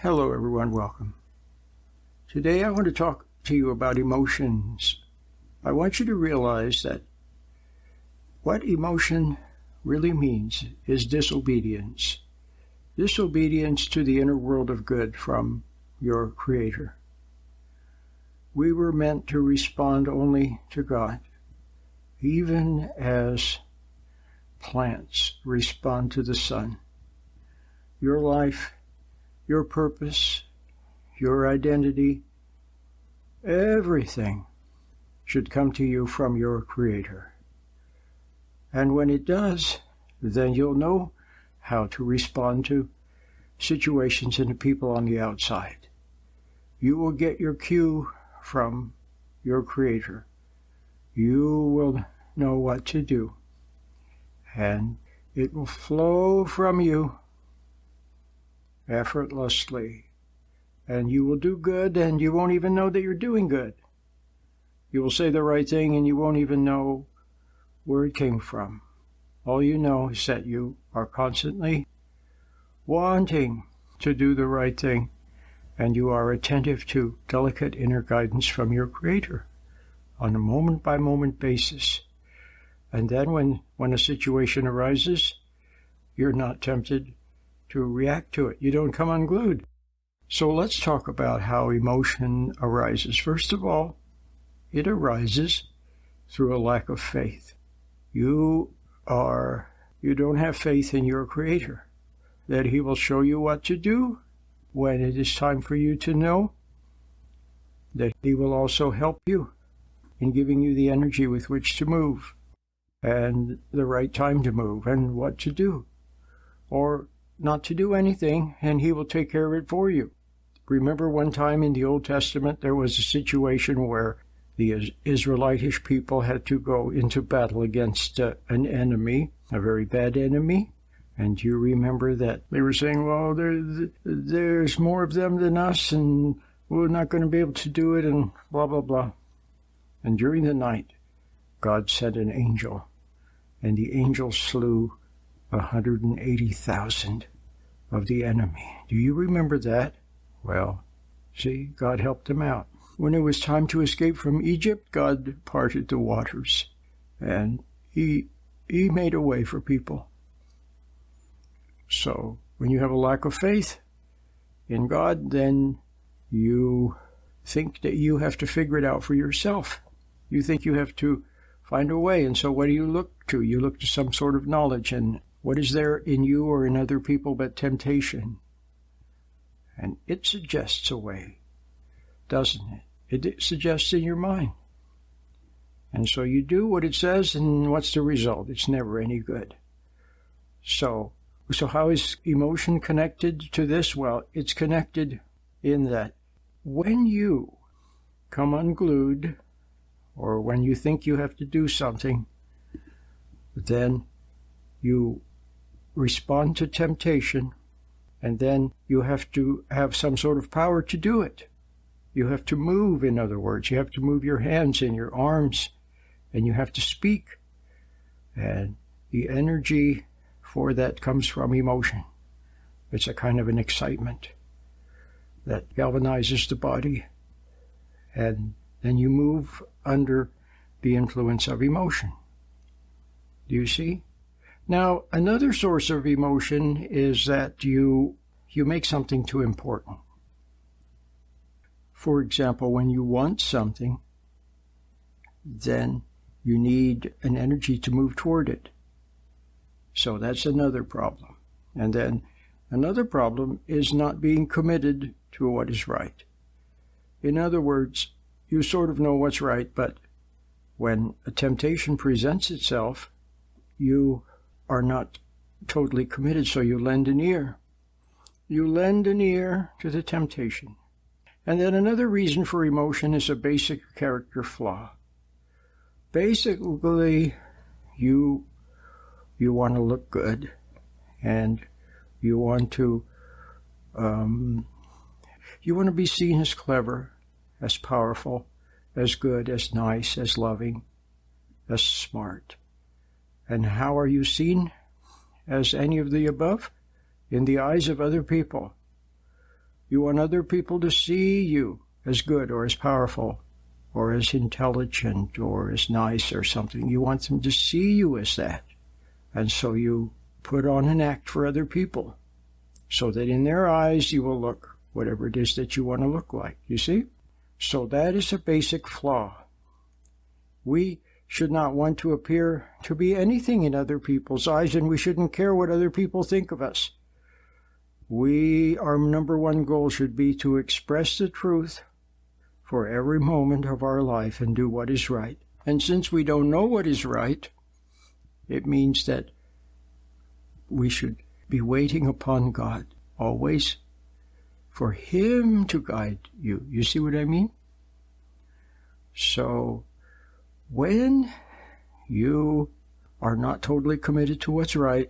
Hello everyone, welcome. Today I want to talk to you about emotions. I want you to realize that what emotion really means is disobedience. Disobedience to the inner world of good from your Creator. We were meant to respond only to God, even as plants respond to the sun. Your life, your purpose, your identity, everything should come to you from your Creator. And when it does, then you'll know how to respond to situations and to people on the outside. You will get your cue from your Creator. You will know what to do, and it will flow from you effortlessly, and you will do good, and you won't even know that you're doing good. You will say the right thing, and you won't even know where it came from. All you know is that you are constantly wanting to do the right thing, and you are attentive to delicate inner guidance from your Creator on a moment-by-moment basis. And then when a situation arises, you're not tempted to react to it. You don't come unglued. So let's talk about how emotion arises. First of all, it arises through a lack of faith. You don't have faith in your Creator, that He will show you what to do when it is time for you to know, that He will also help you in giving you the energy with which to move, and the right time to move, and what to do, or not to do anything, and He will take care of it for you. Remember one time in the Old Testament there was a situation where the Israelitish people had to go into battle against an enemy, a very bad enemy. And you remember that they were saying, well, there's more of them than us, and we're not going to be able to do it, and blah, blah, blah. And during the night, God sent an angel, and the angel slew 180,000 of the enemy. Do you remember that? Well, see, God helped them out. When it was time to escape from Egypt, God parted the waters, and He made a way for people. So, when you have a lack of faith in God, then you think that you have to figure it out for yourself. You think you have to find a way, and so what do you look to? You look to some sort of knowledge, and what is there in you or in other people but temptation? And it suggests a way, doesn't it? It suggests in your mind. And so you do what it says, and what's the result? It's never any good. So how is emotion connected to this? Well, it's connected in that when you come unglued, or when you think you have to do something, then you respond to temptation, and then you have to have some sort of power to do it. You have to move, in other words. You have to move your hands and your arms, and you have to speak. And the energy for that comes from emotion. It's a kind of an excitement that galvanizes the body, and then you move under the influence of emotion. Do you see? Now, another source of emotion is that you make something too important. For example, when you want something, then you need an energy to move toward it. So that's another problem. And then another problem is not being committed to what is right. In other words, you sort of know what's right, but when a temptation presents itself, you are not totally committed, so you lend an ear. You lend an ear to the temptation. And then another reason for emotion is a basic character flaw. Basically, you want to look good, and you want to be seen as clever, as powerful, as good, as nice, as loving, as smart. And how are you seen? As any of the above? In the eyes of other people. You want other people to see you as good or as powerful or as intelligent or as nice or something. You want them to see you as that. And so you put on an act for other people so that in their eyes you will look whatever it is that you want to look like. You see? So that is a basic flaw. We should not want to appear to be anything in other people's eyes, and we shouldn't care what other people think of us. Our number one goal should be to express the truth for every moment of our life and do what is right. And since we don't know what is right, it means that we should be waiting upon God always for Him to guide you. You see what I mean? So, when you are not totally committed to what's right,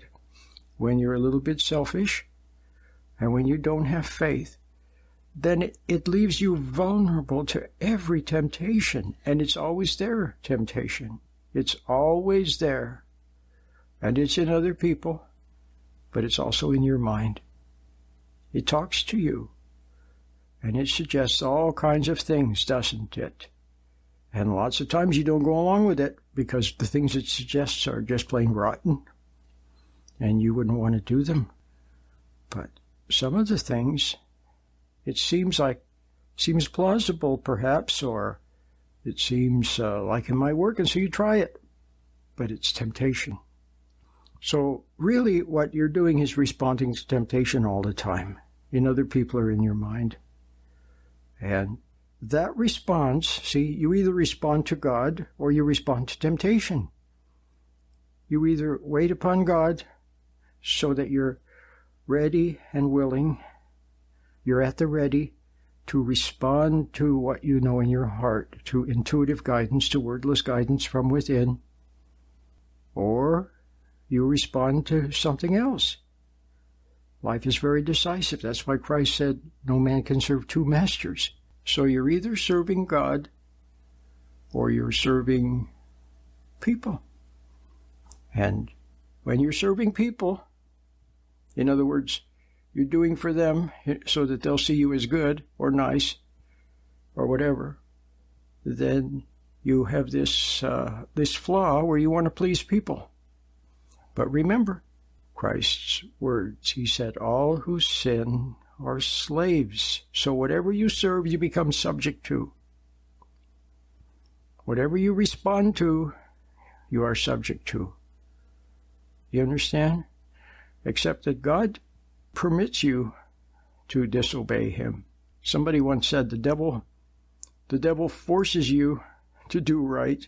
when you're a little bit selfish, and when you don't have faith, then it leaves you vulnerable to every temptation. And it's always there, temptation. It's always there. And it's in other people, but it's also in your mind. It talks to you. And it suggests all kinds of things, doesn't it? And lots of times you don't go along with it because the things it suggests are just plain rotten. And you wouldn't want to do them. But some of the things, it seems plausible perhaps, or it seems like it might work, and so you try it. But it's temptation. So really what you're doing is responding to temptation all the time. In other people or in your mind. And that response, see, you either respond to God or you respond to temptation. You either wait upon God so that you're ready and willing, you're at the ready to respond to what you know in your heart, to intuitive guidance, to wordless guidance from within, or you respond to something else. Life is very decisive. That's why Christ said, no man can serve two masters. So you're either serving God or you're serving people. And when you're serving people, in other words, you're doing for them so that they'll see you as good or nice or whatever, then you have this flaw where you want to please people. But remember Christ's words. He said, all who sin are slaves. So whatever you serve, you become subject to. Whatever you respond to, you are subject to. You understand? Except that God permits you to disobey Him. Somebody once said the devil forces you to do right,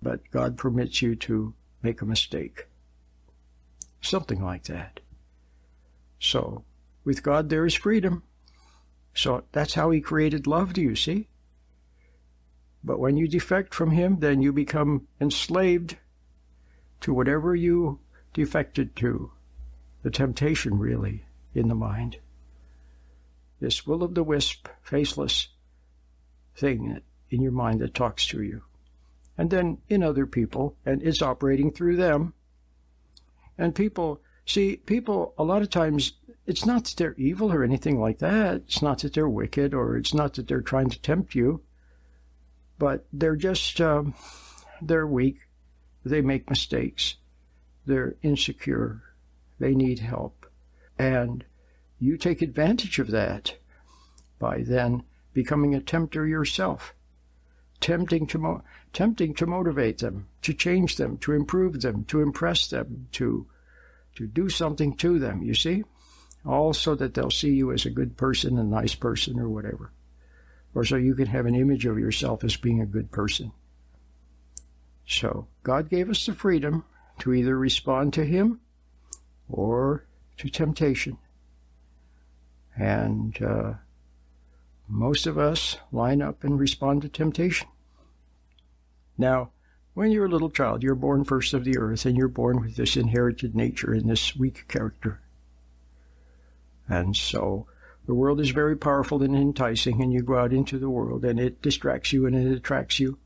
but God permits you to make a mistake. Something like that. So, with God there is freedom. So that's how He created love, do you see? But when you defect from Him, then you become enslaved to whatever you defected to. The temptation, really, in the mind. This will-o'-the-wisp, faceless thing in your mind that talks to you. And then in other people, and it's operating through them. And people, a lot of times, it's not that they're evil or anything like that. It's not that they're wicked, or it's not that they're trying to tempt you. But they're just, they're weak. They make mistakes. They're insecure. They need help. And you take advantage of that by then becoming a tempter yourself, tempting to motivate them, to change them, to improve them, to impress them, to do something to them, you see? All so that they'll see you as a good person, a nice person, or whatever. Or so you can have an image of yourself as being a good person. So, God gave us the freedom to either respond to Him or to temptation. And most of us line up and respond to temptation. Now, when you're a little child, you're born first of the earth, and you're born with this inherited nature and this weak character. And so the world is very powerful and enticing, and you go out into the world, and it distracts you, and it attracts you,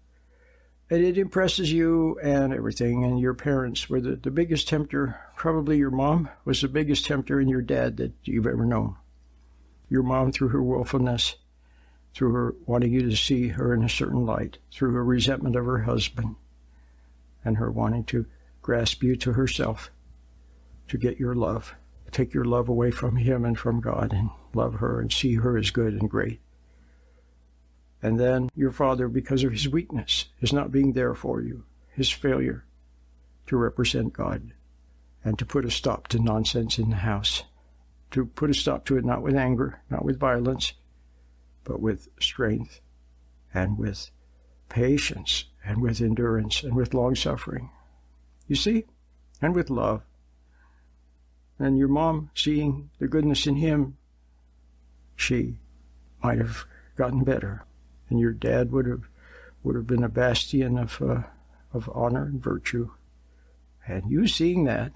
and it impresses you and everything. And your parents were the biggest tempter. Probably your mom was the biggest tempter, and your dad that you've ever known. your mom through her willfulness, through her wanting you to see her in a certain light, through her resentment of her husband, and her wanting to grasp you to herself to get your love, take your love away from him and from God, and love her and see her as good and great. And then your father, because of his weakness, his not being there for you, his failure to represent God, and to put a stop to nonsense in the house, to put a stop to it not with anger, not with violence, but with strength and with patience and with endurance and with long-suffering. You see? And with love. And your mom, seeing the goodness in him, she might have gotten better. And your dad would have been a bastion of honor and virtue. And you seeing that,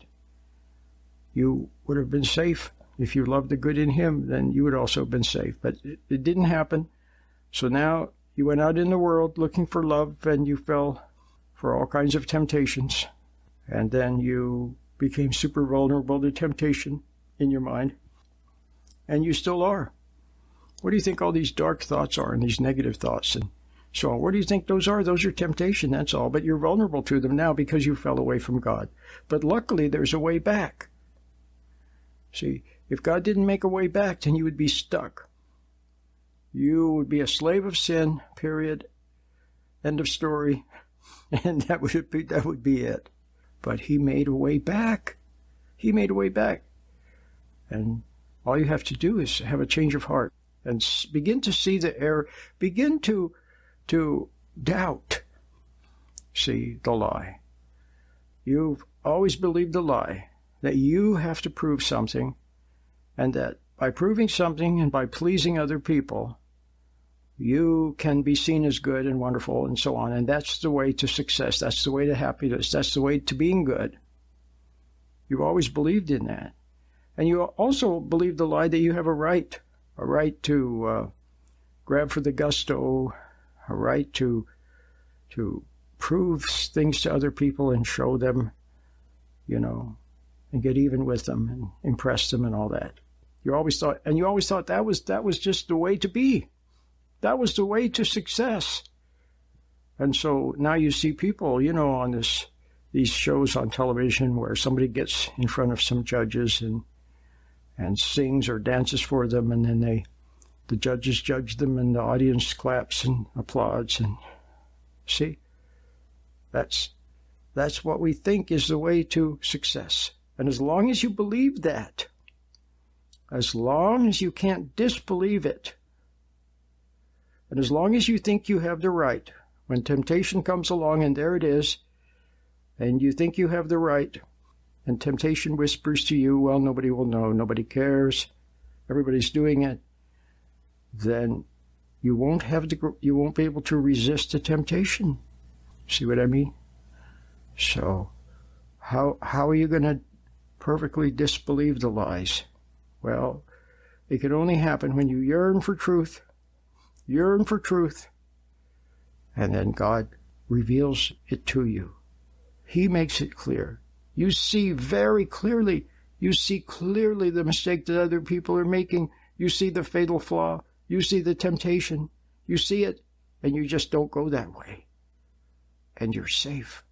you would have been safe. If you loved the good in him, then you would also have been safe. But it didn't happen. So now you went out in the world looking for love, and you fell for all kinds of temptations. And then you became super vulnerable to temptation in your mind. And you still are. What do you think all these dark thoughts are and these negative thoughts and so on? What do you think those are? Those are temptation, that's all. But you're vulnerable to them now because you fell away from God. But luckily, there's a way back. See, if God didn't make a way back, then you would be stuck. You would be a slave of sin, period. End of story. And that would be it. But he made a way back. He made a way back. And all you have to do is have a change of heart and begin to see the error. Begin to doubt, see, the lie. You've always believed the lie, that you have to prove something, and that by proving something and by pleasing other people, you can be seen as good and wonderful and so on. And that's the way to success. That's the way to happiness. That's the way to being good. You've always believed in that. And you also believe the lie that you have a right to grab for the gusto, a right to prove things to other people and show them, and get even with them and impress them and all that. You always thought that was just the way to be. That was the way to success. And so now you see people, on these shows on television where somebody gets in front of some judges and sings or dances for them, and then the judges judge them, and the audience claps and applauds. And see, that's what we think is the way to success. And as long as you believe that, as long as you can't disbelieve it, and as long as you think you have the right, when temptation comes along and there it is, and you think you have the right, and temptation whispers to you, well, nobody will know, nobody cares, everybody's doing it, then you won't be able to resist the temptation. See what I mean? So how are you going to perfectly disbelieve the lies? Well, it can only happen when you yearn for truth, and then God reveals it to you. He makes it clear. You see very clearly. You see clearly the mistake that other people are making. You see the fatal flaw. You see the temptation. You see it, and you just don't go that way. And you're safe.